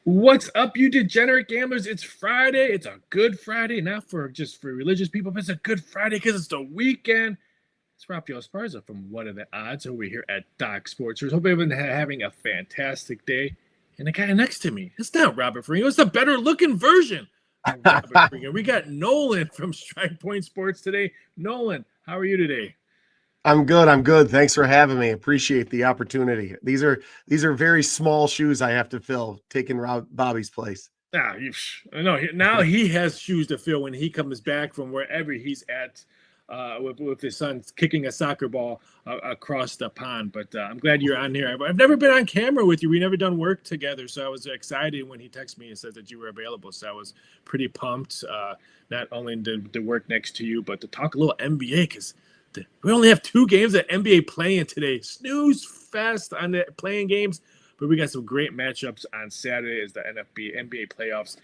What's up, you degenerate gamblers? It's Friday. It's a good Friday, not for just for religious people, but it's a good Friday because it's the weekend. It's Raphael Esparza from What Are the Odds over here at Doc Sports. Hope everyone's having a fantastic day. And the guy next to me, it's not Robert Ferringo. It's the better looking version of Robert Ferringo. We got Nolan from Strike Point Sports today. Nolan, how are you today? I'm good. I'm good. Thanks for having me. Appreciate the opportunity. These are very small shoes I have to fill, taking Bobby's place. Now he has shoes to fill when he comes back from wherever he's at with his son kicking a soccer ball across the pond. But I'm glad you're on here. I've never been on camera with you. We never done work together, so I was excited when he texted me and said that you were available. So I was pretty pumped, not only to work next to you, but to talk a little NBA because we only have 2 games of NBA playing today. Snooze fest on the playing games. But we got some great matchups on Saturday as the NBA playoffs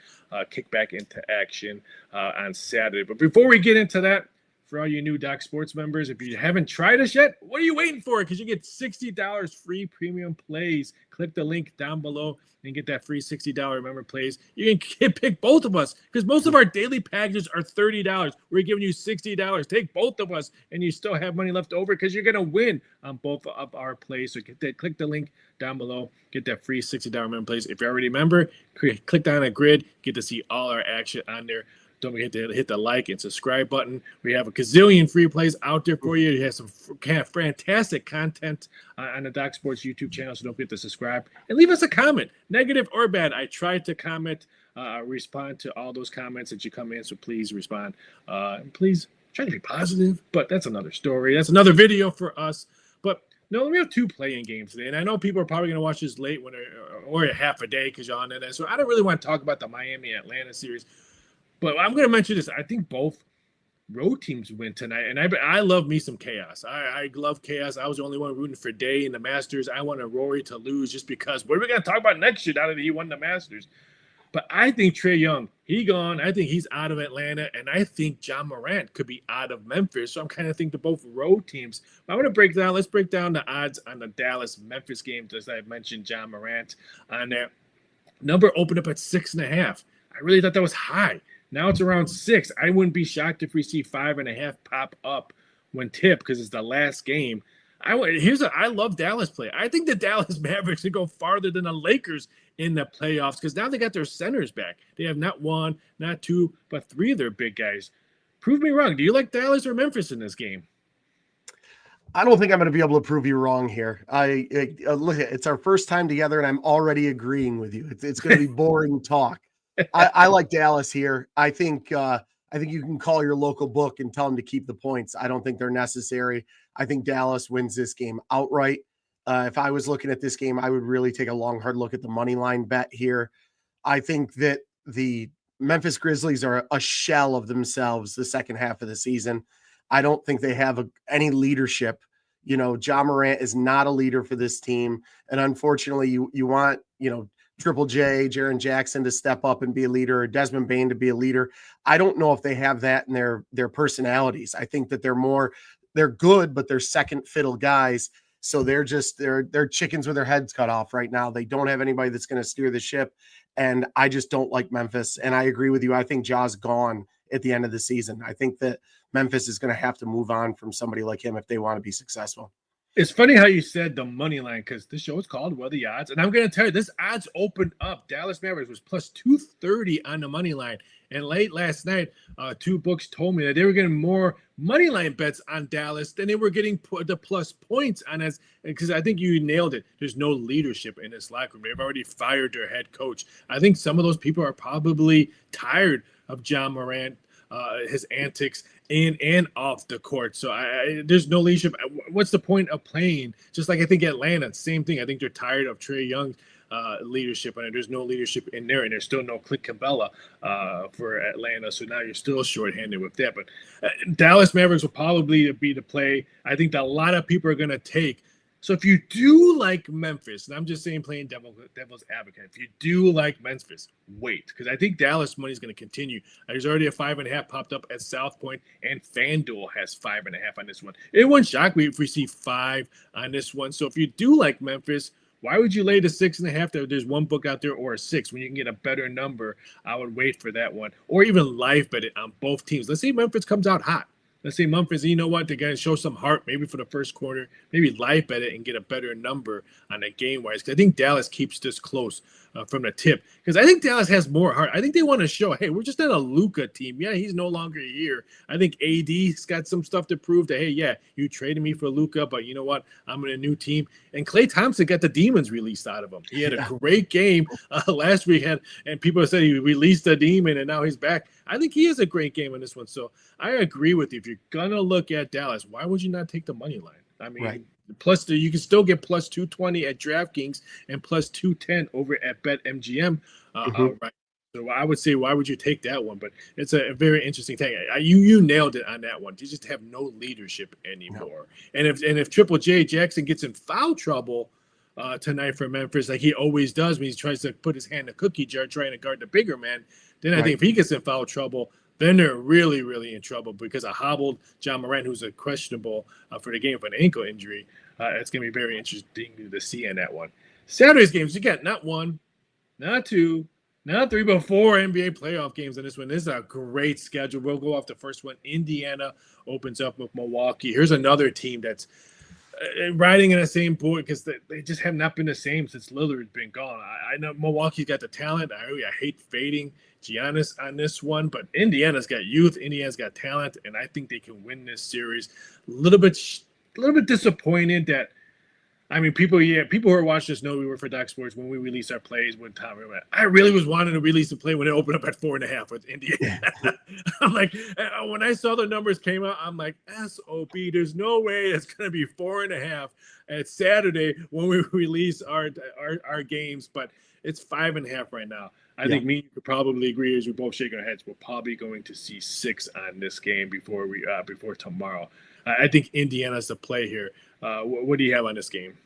kick back into action on Saturday. But before we get into that, for all you new Doc Sports members, if you haven't tried us yet, what are you waiting for? Because you get $60 free premium plays. Click the link down below and get that free $60 member plays. You can pick both of us because most of our daily packages are $30. We're giving you $60. Take both of us, and you still have money left over because you're going to win on both of our plays. So click the link down below. Get that free $60 member plays. If you're already a member, click down a grid. Get to see all our action on there. Don't forget to hit the like and subscribe button. We have a gazillion free plays out there for you. You have some fantastic content on the Doc Sports YouTube channel, so don't forget to subscribe. And leave us a comment, negative or bad. I try to comment, respond to all those comments that you come in, so please respond. And please try to be positive, but that's another story. That's another video for us. But no, we have 2 playing games today, and I know people are probably going to watch this late or half a day because you're on it. So I don't really want to talk about the Miami-Atlanta series. But I'm going to mention this. I think both road teams win tonight, and I love me some chaos. I love chaos. I was the only one rooting for Day in the Masters. I wanted Rory to lose just because. What are we going to talk about next year now that he won the Masters? But I think Trae Young, he gone. I think he's out of Atlanta, and I think Ja Morant could be out of Memphis. So I'm kind of thinking both road teams. But I'm going to let's break down the odds on the Dallas-Memphis game, as I mentioned Ja Morant on there. Number opened up at 6.5. I really thought that was high. Now it's around 6. I wouldn't be shocked if we see 5.5 pop up when tipped because it's the last game. I love Dallas play. I think the Dallas Mavericks can go farther than the Lakers in the playoffs because now they got their centers back. They have not 1, not 2, but 3 of their big guys. Prove me wrong. Do you like Dallas or Memphis in this game? I don't think I'm going to be able to prove you wrong here. Look, it's our first time together, and I'm already agreeing with you. It's going to be boring talk. I like Dallas here. I think you can call your local book and tell them to keep the points. I don't think they're necessary. I think Dallas wins this game outright. If I was looking at this game, I would really take a long, hard look at the money line bet here. I think that the Memphis Grizzlies are a shell of themselves the second half of the season. I don't think they have any leadership. Ja Morant is not a leader for this team. And unfortunately, you want, Triple J, Jaren Jackson to step up and be a leader, or Desmond Bane to be a leader. I don't know if they have that in their personalities. I think that they're good, but they're second fiddle guys. So they're chickens with their heads cut off right now. They don't have anybody that's going to steer the ship. And I just don't like Memphis. And I agree with you. I think Ja's gone at the end of the season. I think that Memphis is going to have to move on from somebody like him if they want to be successful. It's funny how you said the money line because this show is called What Are the Odds? And I'm going to tell you, this odds opened up. Dallas Mavericks was plus 230 on the money line. And late last night, 2 books told me that they were getting more money line bets on Dallas than they were getting the plus points on us. Because I think you nailed it. There's no leadership in this locker room. They've already fired their head coach. I think some of those people are probably tired of Ja Morant, his antics in and off the court. So there's no leadership. What's the point of playing? Just like I think Atlanta, same thing. I think they're tired of Trae Young's leadership, and there's no leadership in there, and there's still no Clint Capella for Atlanta. So now you're still shorthanded with that. But Dallas Mavericks will probably be the play. I think that a lot of people are going to take. So if you do like Memphis, and I'm just saying playing devil's advocate, if you do like Memphis, wait, because I think Dallas money is going to continue. There's already a 5.5 popped up at South Point, and FanDuel has 5.5 on this one. It won't shock me if we see 5 on this one. So if you do like Memphis, Why would you lay the 6.5? There's one book out there or a 6 when you can get a better number. I would wait for that one, or even live bet it on both teams. Let's say Memphis comes out hot. Let's say Memphis, you know what, they're going to show some heart maybe for the first quarter, maybe live bet it and get a better number on the game-wise. Because I think Dallas keeps this close from the tip. Because I think Dallas has more heart. I think they want to show, hey, we're just not a Luka team. Yeah, he's no longer here. I think AD's got some stuff to prove that, hey, yeah, you traded me for Luka, but you know what? I'm in a new team. And Klay Thompson got the demons released out of him. He had a great game last week, and people said he released a demon, and now he's back. I think he has a great game in this one. So I agree with you. If you're going to look at Dallas, why would you not take the money line? I mean, you can still get plus 220 at DraftKings and plus 210 over at BetMGM. Right. So I would say, why would you take that one? But it's a very interesting thing. You nailed it on that one. You just have no leadership anymore. No. And if Triple J Jackson gets in foul trouble tonight for Memphis, like he always does when he tries to put his hand in a cookie jar trying to guard the bigger man, then I think if he gets in foul trouble, then they're really, really in trouble because a hobbled John Morant, who's a questionable for the game for an ankle injury. It's going to be very interesting to see in that one. Saturday's games, you got not 1, not 2, not 3, but 4 NBA playoff games in this one. This is a great schedule. We'll go off the first one. Indiana opens up with Milwaukee. Here's another team that's riding in the same boat because they just have not been the same since Lillard's been gone. I know Milwaukee's got the talent. I hate fading Giannis on this one, but Indiana's got youth. Indiana's got talent, and I think they can win this series. A little bit disappointed that. I mean, people who are watching this know we were for Doc Sports when we released our plays with Tom. I really was wanting to release the play when it opened up at 4.5 with Indiana. I'm like, when I saw the numbers came out, I'm like, SOB, there's no way it's going to be 4.5 at Saturday when we release our games, but it's 5.5 right now. I think me and you could probably agree as we both shake our heads. We're probably going to see 6 on this game before tomorrow. I think Indiana's the play here. What do you have on this game?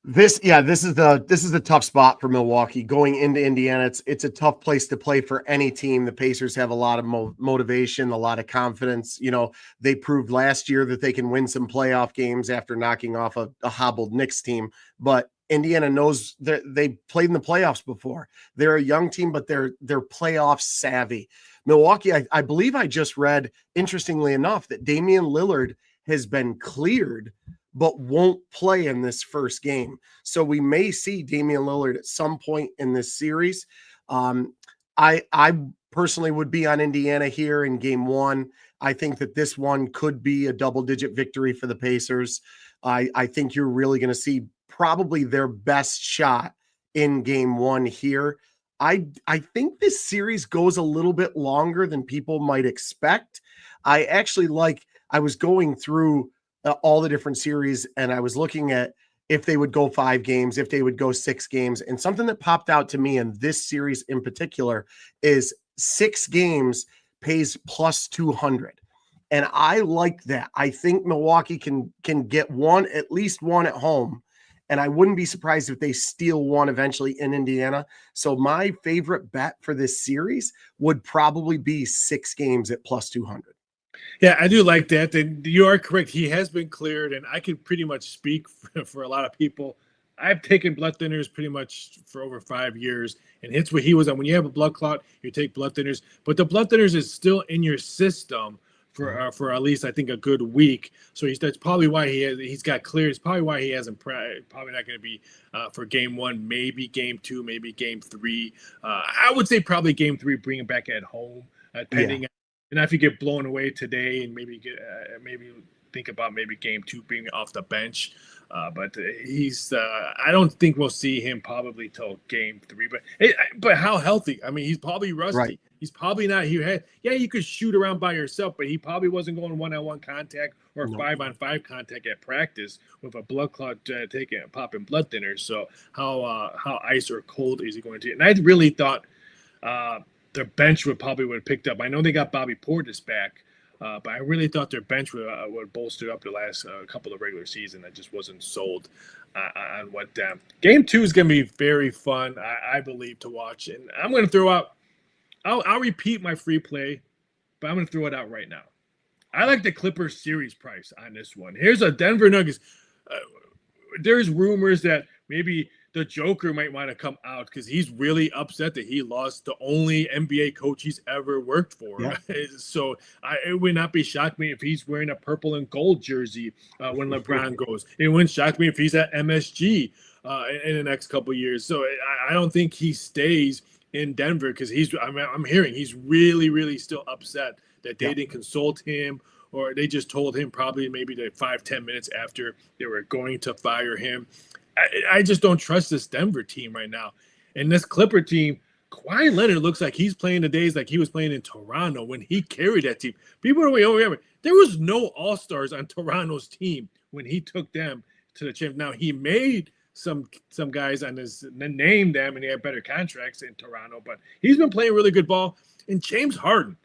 This is the tough spot for Milwaukee going into Indiana. It's a tough place to play for any team. The Pacers have a lot of motivation, a lot of confidence. You know, they proved last year that they can win some playoff games after knocking off a hobbled Knicks team. But Indiana knows that they played in the playoffs before. They're a young team, but they're playoff savvy. Milwaukee, I believe I just read, interestingly enough, that Damian Lillard has been cleared but won't play in this first game. So we may see Damian Lillard at some point in this series. I personally would be on Indiana here in game 1. I think that this one could be a double-digit victory for the Pacers. I think you're really going to see probably their best shot in game 1 here. I think this series goes a little bit longer than people might expect. I was going through all the different series and I was looking at if they would go 5 games, if they would go 6 games. And something that popped out to me in this series in particular is 6 games pays plus 200. And I like that. I think Milwaukee can get one, at least one at home. And I wouldn't be surprised if they steal one eventually in Indiana. So my favorite bet for this series would probably be 6 games at plus 200. Yeah, I do like that. And you are correct. He has been cleared, and I can pretty much speak for a lot of people. I've taken blood thinners pretty much for over 5 years, and it's what he was on. When you have a blood clot, you take blood thinners, but the blood thinners is still in your system for at least I think a good week. So that's probably why he's got cleared. It's probably why he hasn't probably not going to be for game 1, maybe game 2, maybe game 3. I would say probably game 3, bring him back at home, pending. And if you get blown away today, and maybe think about maybe game 2 being off the bench. But he's I don't think we'll see him probably till game 3. But how healthy? I mean, he's probably rusty. Right. He's probably not. You could shoot around by yourself, but he probably wasn't going 1-on-1 contact or 5-on-5 contact at practice with a blood clot popping blood thinners. So how ice or cold is he going to? And I really thought their bench would have picked up. I know they got Bobby Portis back. But I really thought their bench would bolster up the last couple of regular season. I just wasn't sold on what game 2 is going to be very fun, I believe, to watch. And I'm going to throw out. I'll repeat my free play, but I'm going to throw it out right now. I like the Clippers series price on this one. Here's a Denver Nuggets. There's rumors that maybe the Joker might want to come out because he's really upset that he lost the only NBA coach he's ever worked for. Yeah. So it would not be shocked me if he's wearing a purple and gold jersey when LeBron goes. It wouldn't shock me if he's at MSG in the next couple of years. So I don't think he stays in Denver because I'm hearing he's really, really still upset that they didn't consult him, or they just told him probably maybe 5-10 minutes after they were going to fire him. I just don't trust this Denver team right now. And this Clipper team, Kawhi Leonard looks like he's playing the days like he was playing in Toronto when he carried that team. People don't remember, there was no All-Stars on Toronto's team when he took them to the champ. Now, he made some guys on his name them, and he had better contracts in Toronto, but he's been playing really good ball. And James Harden,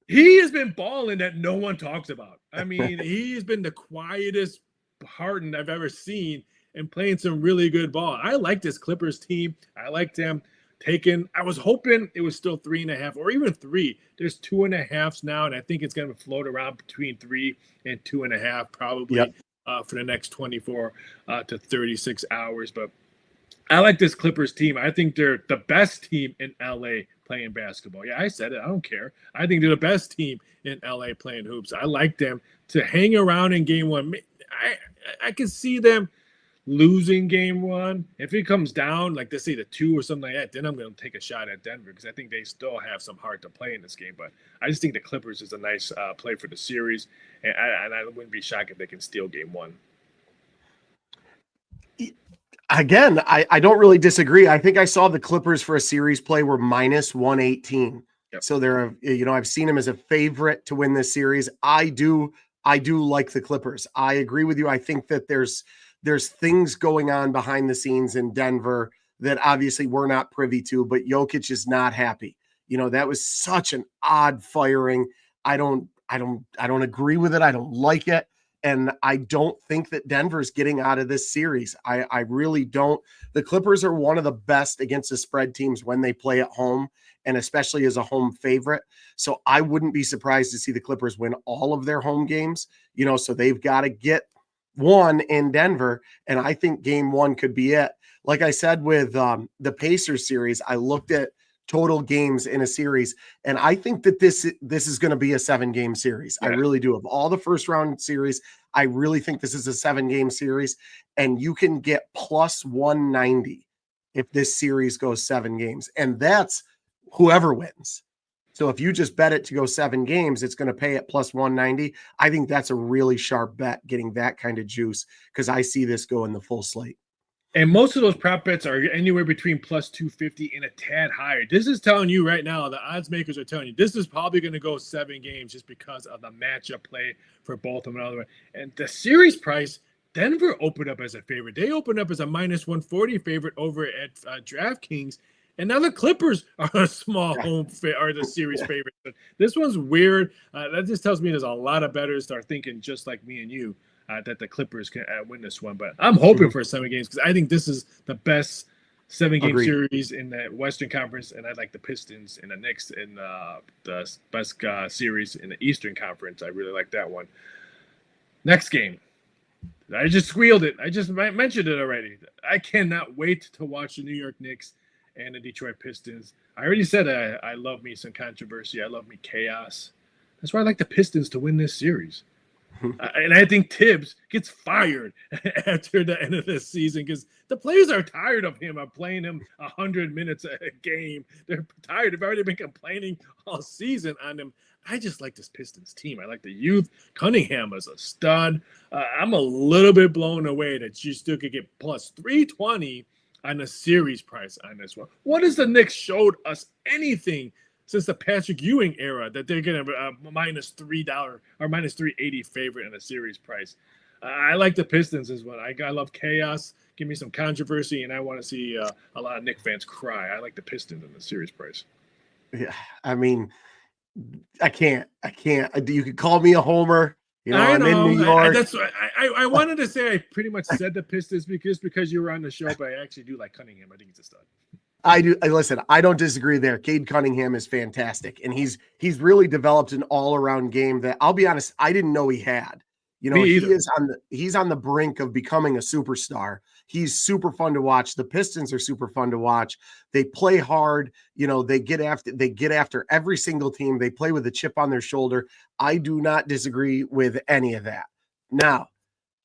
he has been balling that no one talks about. I mean, he's been the quietest Harden I've ever seen, and playing some really good ball. I like this Clippers team. I like them taking. I was hoping it was still 3.5 or even 3. There's 2.5s now, and I think it's going to float around between 3 and 2.5 probably for the next 24 to 36 hours. But I like this Clippers team. I think they're the best team in LA playing basketball. Yeah, I said it. I don't care. I think they're the best team in LA playing hoops. I like them to hang around in game one. I can see them losing game one. If it comes down, like they say the 2 or something like that, then I'm going to take a shot at Denver because I think they still have some heart to play in this game. But I just think the Clippers is a nice play for the series, and I wouldn't be shocked if they can steal game one. Again, I don't really disagree. I think I saw the Clippers for a series play were minus 118. Yep. So they're, I've seen them as a favorite to win this series. I do like the Clippers. I agree with you. I think that there's things going on behind the scenes in Denver that obviously we're not privy to, but Jokic is not happy. That was such an odd firing. I don't agree with it. I don't like it. And I don't think that Denver's getting out of this series. I really don't. The Clippers are one of the best against the spread teams when they play at home, and especially as a home favorite. So I wouldn't be surprised to see the Clippers win all of their home games, so they've got to get one in Denver. And I think game one could be it. Like I said, with the Pacers series, I looked at total games in a series, and I think that this is going to be a 7-game series. Yeah. I really do. Of all the first round series, I really think this is a 7-game series, and you can get plus 190 if this series goes 7 games, and that's whoever wins. So if you just bet it to go 7 games, it's going to pay at plus 190. I think that's a really sharp bet, getting that kind of juice, because I see this going the full slate. And most of those prop bets are anywhere between plus 250 and a tad higher. This is telling you right now, the odds makers are telling you this is probably going to go 7 games just because of the matchup play for both of them. And the series price, Denver opened up as a favorite. They opened up as a minus 140 favorite over at DraftKings. And now the Clippers are a small home are the series favorite. But this one's weird. That just tells me there's a lot of bettors that are thinking just like me and you. That the Clippers can win this one, but I'm hoping for 7 games because I think this is the best 7-game series in the Western Conference, and I like the Pistons and the Knicks in the best series in the Eastern Conference. I really like that one. Next game, I just squealed it. I just mentioned it already. I cannot wait to watch the New York Knicks and the Detroit Pistons. I already said I love me some controversy. I love me chaos. That's why I like the Pistons to win this series. And I think Tibbs gets fired after the end of this season because the players are tired of him. I'm playing him 100 minutes a game. They're tired. They've already been complaining all season on him. I just like this Pistons team. I like the youth. Cunningham is a stud. I'm a little bit blown away that you still could get plus 320 on the series price on this one. What has the Knicks showed us anything since the Patrick Ewing era that they're getting a minus $3 or minus 380 favorite in the series price? I like the Pistons as well. I love chaos. Give me some controversy, and I want to see a lot of Knicks fans cry. I like the Pistons in the series price. Yeah, I mean, I can't. You could call me a homer. I know. I'm in New York. I wanted to say I pretty much said the Pistons because you were on the show, but I actually do like Cunningham. I think he's a stud. I do. Listen, I don't disagree there. Cade Cunningham is fantastic, and he's really developed an all-around game that, I'll be honest, I didn't know he had. He's on the brink of becoming a superstar. He's super fun to watch. The Pistons are super fun to watch. They play hard. They get after every single team. They play with a chip on their shoulder. I do not disagree with any of that. Now,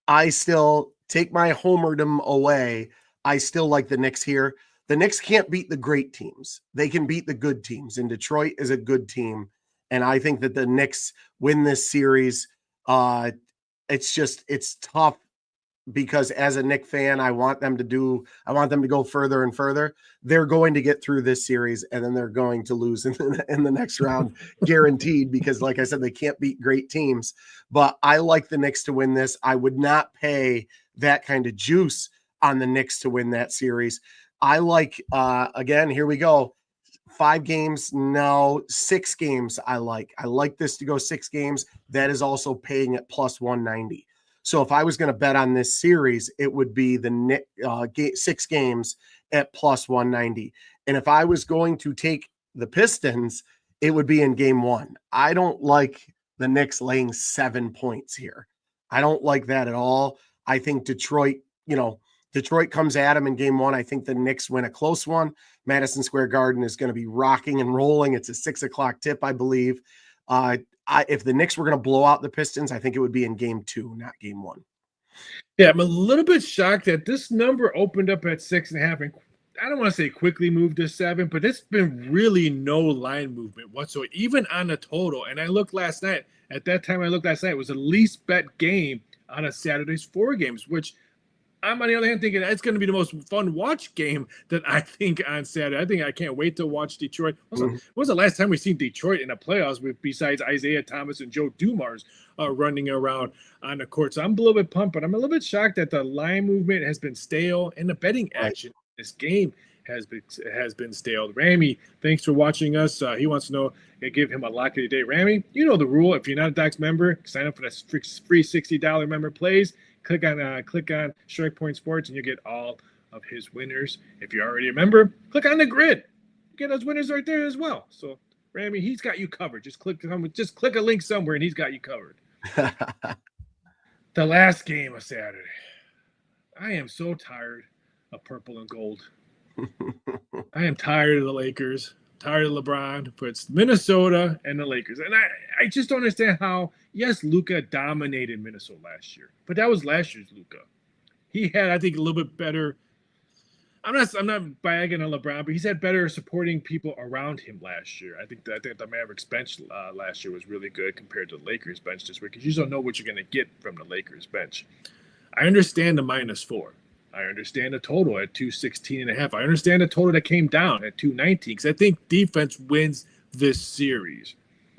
I still take my homerdom away. I still like the Knicks here. The Knicks can't beat the great teams. They can beat the good teams, and Detroit is a good team. And I think that the Knicks win this series. It's tough because as a Knicks fan, I want them to go further and further. They're going to get through this series, and then they're going to lose in the next round, guaranteed, because like I said, they can't beat great teams. But I like the Knicks to win this. I would not pay that kind of juice on the Knicks to win that series. I like, again, here we go. 5 games, no, 6 games. I like this to go 6 games. That is also paying at plus 190. So if I was going to bet on this series, it would be the 6 games at plus 190. And if I was going to take the Pistons, it would be in game 1. I don't like the Knicks laying 7 points here. I don't like that at all. I think Detroit comes at them in game 1. I think the Knicks win a close one. Madison Square Garden is going to be rocking and rolling. It's a 6:00 tip, I believe. If the Knicks were going to blow out the Pistons, I think it would be in game 2, not game 1. Yeah, I'm a little bit shocked that this number opened up at 6.5, and I don't want to say quickly moved to 7, but it's been really no line movement whatsoever, even on the total. And I looked last night. At that time, it was the least bet game on a Saturday's 4 games, which I'm on the other hand thinking it's going to be the most fun watch game that I think on Saturday. I can't wait to watch Detroit. When was the last time we seen Detroit in the playoffs besides Isaiah Thomas and Joe Dumars running around on the court? So I'm a little bit pumped, but I'm a little bit shocked that the line movement has been stale and the betting action in this game has been stale. Rami, thanks for watching us. He wants to know, give him a lock of the day. Rami, you know the rule. If you're not a Docs member, sign up for the free $60 member plays. Click on Strike Point Sports, and you get all of his winners. If you're already a member, click on the grid. Get those winners right there as well. So, Rami, he's got you covered. Just click a link somewhere, and he's got you covered. The last game of Saturday. I am so tired of purple and gold. I am tired of the Lakers. Tired of LeBron. Puts Minnesota and the Lakers. And I just don't understand how, yes, Luka dominated Minnesota last year, but that was last year's Luka. He had, I think, a little bit better. I'm not bagging on LeBron, but he's had better supporting people around him last year. I think the Mavericks bench last year was really good compared to the Lakers bench this week, because you just don't know what you're going to get from the Lakers bench. I understand the -4. I understand the total at 216.5. I understand the total that came down at 219, because I think defense wins this series.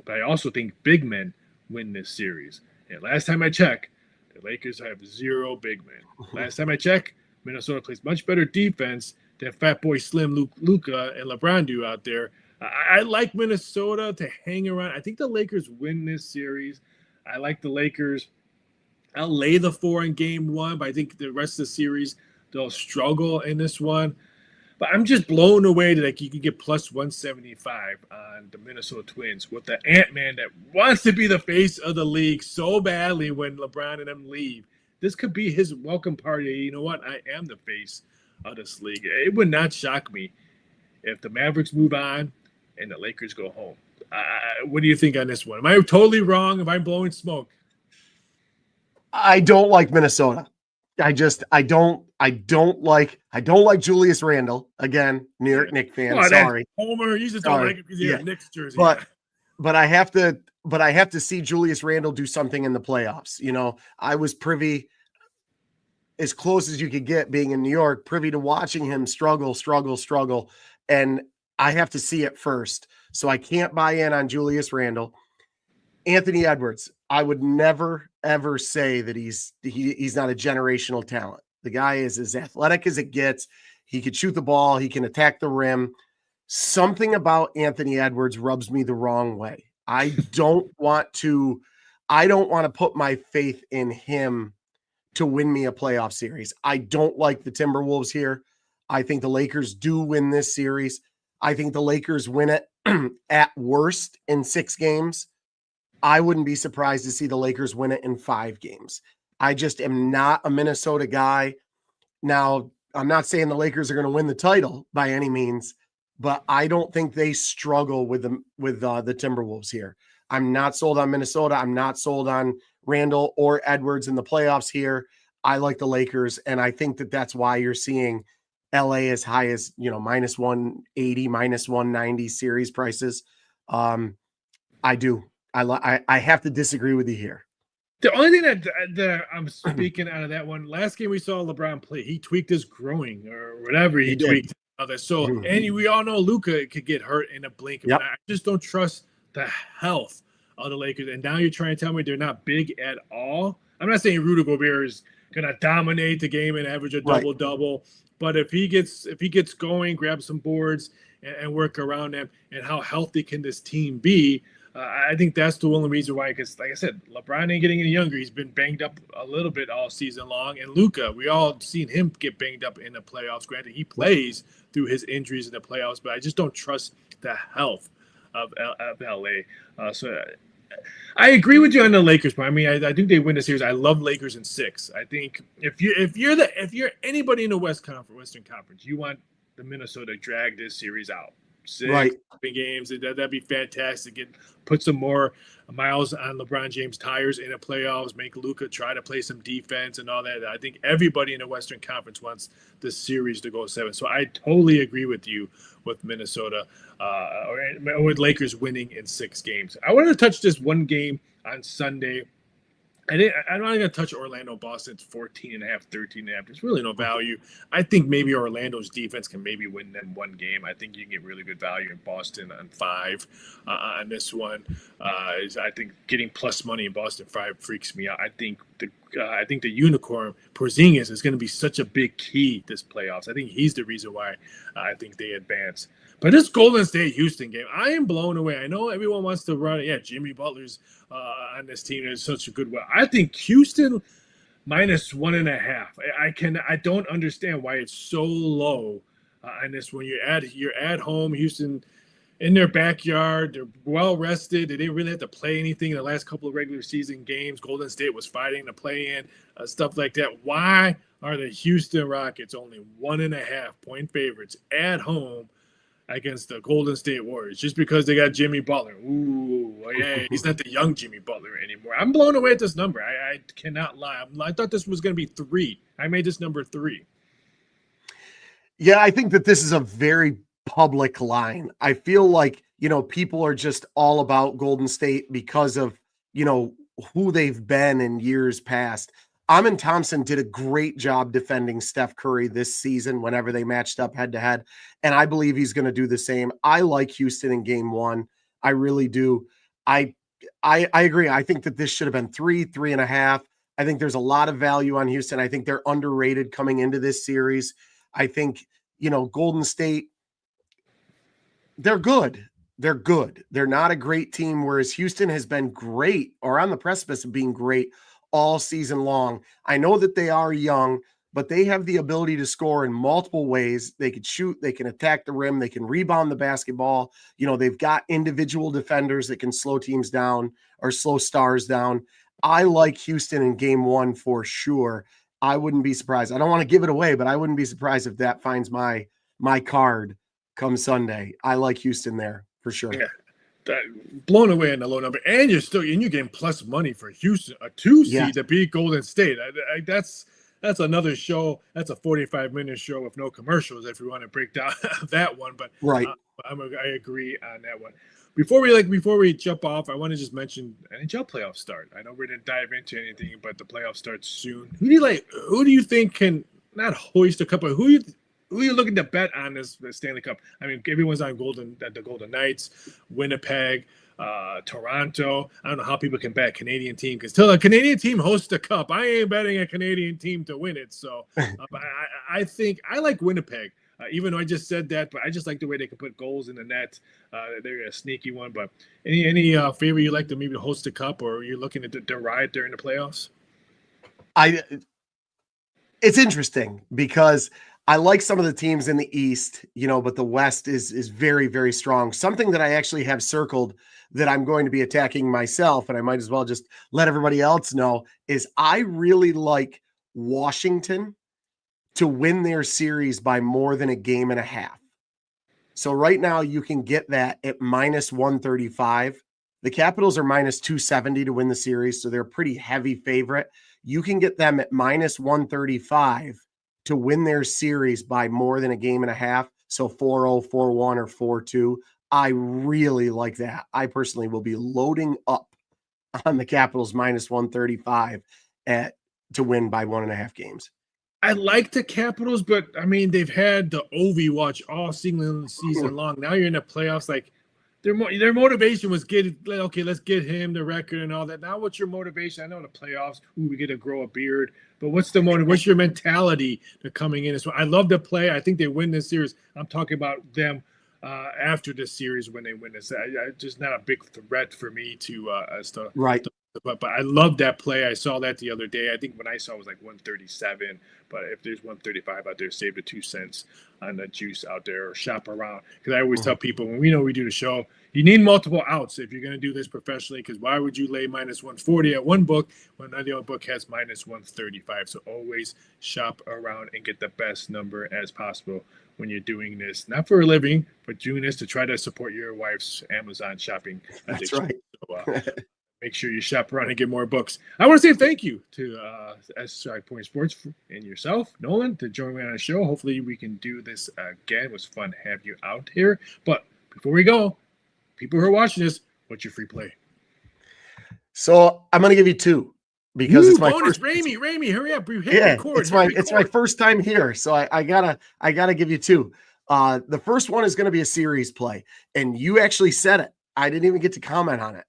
But I also think big men win this series. And last time I checked, the Lakers have 0 big men. Last time I checked, Minnesota plays much better defense than Fat Boy Slim, Luka, and LeBron do out there. I like Minnesota to hang around. I think the Lakers win this series. I like the Lakers. I'll lay the 4 in game 1, but I think the rest of the series, they'll struggle in this one. But I'm just blown away that you can get plus 175 on the Minnesota Twins with the Ant-Man that wants to be the face of the league so badly when LeBron and them leave. This could be his welcome party. You know what? I am the face of this league. It would not shock me if the Mavericks move on and the Lakers go home. What do you think on this one? Am I totally wrong? Am I blowing smoke? I don't like Minnesota. I don't like Julius Randle. Again, New York Knicks fan. Sorry. Homer, you just don't like it because he has a Knicks jersey. But I have to see Julius Randle do something in the playoffs. I was privy, as close as you could get being in New York, privy to watching him struggle. And I have to see it first. So I can't buy in on Julius Randle. Anthony Edwards, I would never, ever say that he's not a generational talent. The guy is as athletic as it gets. He could shoot the ball. He can attack the rim. Something about Anthony Edwards rubs me the wrong way. I don't want to put my faith in him to win me a playoff series. I don't like the Timberwolves here. I think the Lakers do win this series. I think the Lakers win it at worst in 6 games. I wouldn't be surprised to see the Lakers win it in 5 games. I just am not a Minnesota guy. Now, I'm not saying the Lakers are going to win the title by any means, but I don't think they struggle with the Timberwolves here. I'm not sold on Minnesota. I'm not sold on Randall or Edwards in the playoffs here. I like the Lakers, and I think that that's why you're seeing LA as high as, minus 180, minus 190 series prices. I do. I have to disagree with you here. The only thing that I'm speaking out of that one, last game we saw LeBron play, he tweaked his groin or whatever he tweaked. So, and we all know Luka could get hurt in a blink. Yep. I just don't trust the health of the Lakers. And now you're trying to tell me they're not big at all. I'm not saying Rudy Gobert is going to dominate the game and average a double-double. But if he gets going, grab some boards and work around them, and how healthy can this team be? I think that's the only reason why, because like I said, LeBron ain't getting any younger. He's been banged up a little bit all season long. And Luka, we all seen him get banged up in the playoffs. Granted, he plays through his injuries in the playoffs, but I just don't trust the health of LA. So I agree with you on the Lakers, but I mean, I think they win the series. I love Lakers in 6. I think if you're anybody in the Western Conference, you want the Minnesota to drag this series out. 6 games. That'd be fantastic. Put some more miles on LeBron James tires in the playoffs. Make Luka try to play some defense and all that. I think everybody in the Western Conference wants this series to go 7. So I totally agree with you with Minnesota or with Lakers winning in 6 games. I wanted to touch this one game on Sunday. I'm not going to touch Orlando. Boston's 14.5, 13.5. There's really no value. I think maybe Orlando's defense can maybe win them one game. I think you can get really good value in Boston on 5 on this one. I think getting plus money in Boston 5 freaks me out. I think the unicorn Porzingis is going to be such a big key this playoffs. I think he's the reason why I think they advance. But this Golden State Houston game, I am blown away. I know everyone wants to run it. Yeah, Jimmy Butler's on this team is such a good one. I think Houston minus 1.5. I don't understand why it's so low on this one. You're at home, Houston in their backyard. They're well rested. They didn't really have to play anything in the last couple of regular season games. Golden State was fighting to play in stuff like that. Why are the Houston Rockets only 1.5 point favorites at home against the Golden State Warriors? Just because they got Jimmy Butler? Ooh, yeah, he's not the young Jimmy Butler anymore. I'm blown away at this number. I cannot lie. I thought this was going to be 3. I made this number 3. Yeah, I think that this is a very public line. I feel like, people are just all about Golden State because of, who they've been in years past. Amin Thompson did a great job defending Steph Curry this season whenever they matched up head to head. And I believe he's going to do the same. I like Houston in game 1. I really do. I agree. I think that this should have been 3.5. I think there's a lot of value on Houston. I think they're underrated coming into this series. I think, Golden State, they're good. They're good. They're not a great team, whereas Houston has been great or on the precipice of being great all season long. I know that they are young, but they have the ability to score in multiple ways. They can shoot, they can attack the rim, they can rebound the basketball. They've got individual defenders that can slow teams down or slow stars down. I like Houston in game 1 for sure. I wouldn't be surprised. I don't want to give it away, but I wouldn't be surprised if that finds my card come Sunday. I like Houston there for sure. Yeah. Blown away in the low number, and you're getting plus money for Houston, a 2 seed to beat Golden State. That's another show. That's a 45-minute show with no commercials if you want to break down that one. But I agree on that one. Before we jump off, I want to just mention NHL playoffs start. I know we didn't dive into anything, but the playoffs start soon. Who do you think can not hoist a cup, but who are you looking to bet on this Stanley Cup? I mean, everyone's on the Golden Knights, Winnipeg, Toronto. I don't know how people can bet a Canadian team because till a Canadian team hosts the cup, I ain't betting a Canadian team to win it. So I think I like Winnipeg. Even though I just said that, but I just like the way they can put goals in the net. They're a sneaky one. But any favor you like to maybe host the cup, or are you looking at the ride during the playoffs? It's interesting because I like some of the teams in the East, but the West is very, very strong. Something that I actually have circled that I'm going to be attacking myself, and I might as well just let everybody else know, is I really like Washington to win their series by more than a game and a half. So right now you can get that at minus 135. The Capitals are minus 270 to win the series, so they're a pretty heavy favorite. You can get them at minus 135 to win their series by more than a game and a half. So 4-0, 4-1, or 4-2. I really like that. I personally will be loading up on the Capitals minus 135 to win by 1.5 games. I like the Capitals, but I mean, they've had the Ovi watch all season long. Now you're in the playoffs. Like their motivation was let's get him the record and all that. Now what's your motivation? I know the playoffs, we get to grow a beard, but what's the motive? What's your mentality to coming in? So I love to play. I think they win this series. I'm talking about them after this series when they win this. Just not a big threat for me right. But I love that play. I saw that the other day. I think when I saw it was like 137. But if there's 135 out there, save the 2 cents on the juice out there or shop around. Because I always tell people when we do the show, you need multiple outs if you're going to do this professionally. Because why would you lay minus 140 at one book when the other book has minus 135? So always shop around and get the best number as possible when you're doing this, not for a living, but doing this to try to support your wife's Amazon shopping addiction. That's right. So, make sure you shop around and get more books. I want to say thank you to SI Point Sports and yourself, Nolan, to join me on the show. Hopefully we can do this again. It was fun to have you out here. But before we go, people who are watching this, what's your free play? So I'm going to give you 2 because it's my bonus. first. Ramey, hurry up! It's my first time here, so I gotta give you 2. The first one is going to be a series play, and you actually said it. I didn't even get to comment on it.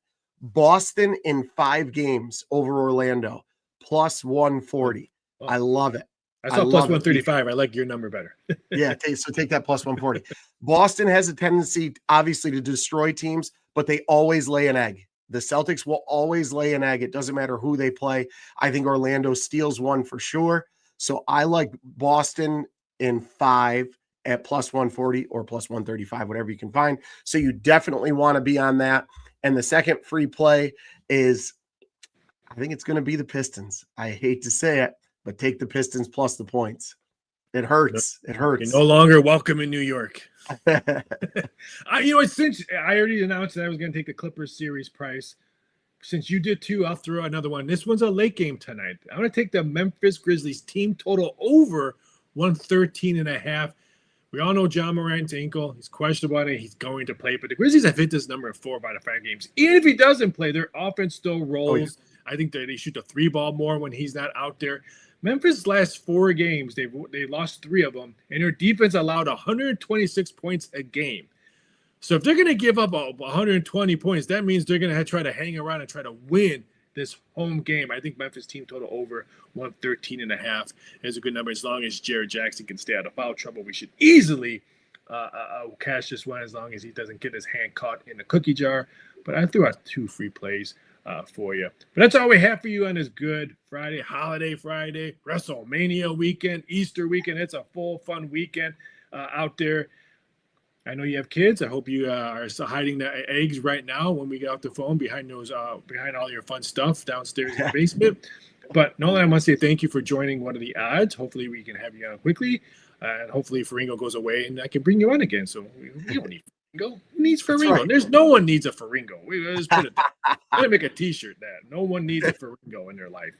Boston in 5 games over Orlando, plus 140. Oh. I love it. I saw plus 135. I like your number better. Yeah, so take that plus 140. Boston has a tendency, obviously, to destroy teams, but they always lay an egg. The Celtics will always lay an egg. It doesn't matter who they play. I think Orlando steals one for sure. So I like Boston in 5 at plus 140 or plus 135, whatever you can find. So you definitely want to be on that. And the second free play is, I think it's going to be the Pistons. I hate to say it, but take the Pistons plus the points. It hurts. It hurts. You're no longer welcome in New York. Since I already announced that I was going to take the Clippers series price, since you did too, I'll throw another one. This one's a late game tonight. I'm going to take the Memphis Grizzlies team total over 113.5. We all know John Morant's ankle. He's questionable and he's going to play. But the Grizzlies have hit this number in 4 out of 5 games. Even if he doesn't play, their offense still rolls. Oh, yeah. I think that they shoot the 3 ball more when he's not out there. Memphis' last 4 games, they lost 3 of them, and their defense allowed 126 points a game. So if they're going to give up 120 points, that means they're going to try to hang around and try to win this home game. I think Memphis team total over 113.5 is a good number. As long as Jared Jackson can stay out of foul trouble, we should easily cash this one as long as he doesn't get his hand caught in the cookie jar. But I threw out 2 free plays for you. But that's all we have for you on this Good Friday, Holiday Friday, WrestleMania weekend, Easter weekend. It's a full, fun weekend out there. I know you have kids. I hope you are still hiding the eggs right now when we get off the phone behind all your fun stuff downstairs in the basement. But Nolan, I want to say thank you for joining What Are the Odds. Hopefully we can have you on quickly, and hopefully Ferringo goes away and I can bring you on again. So we don't need Ferringo. Who needs Ferringo? Right. There's no one needs a Ferringo. Let's put it. I'm gonna make a T-shirt that no one needs a Ferringo in their life.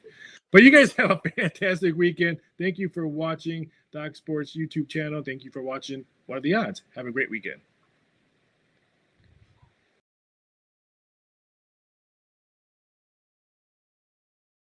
But you guys have a fantastic weekend. Thank you for watching Doc Sports YouTube channel. Thank you for watching What Are the Odds. Have a great weekend.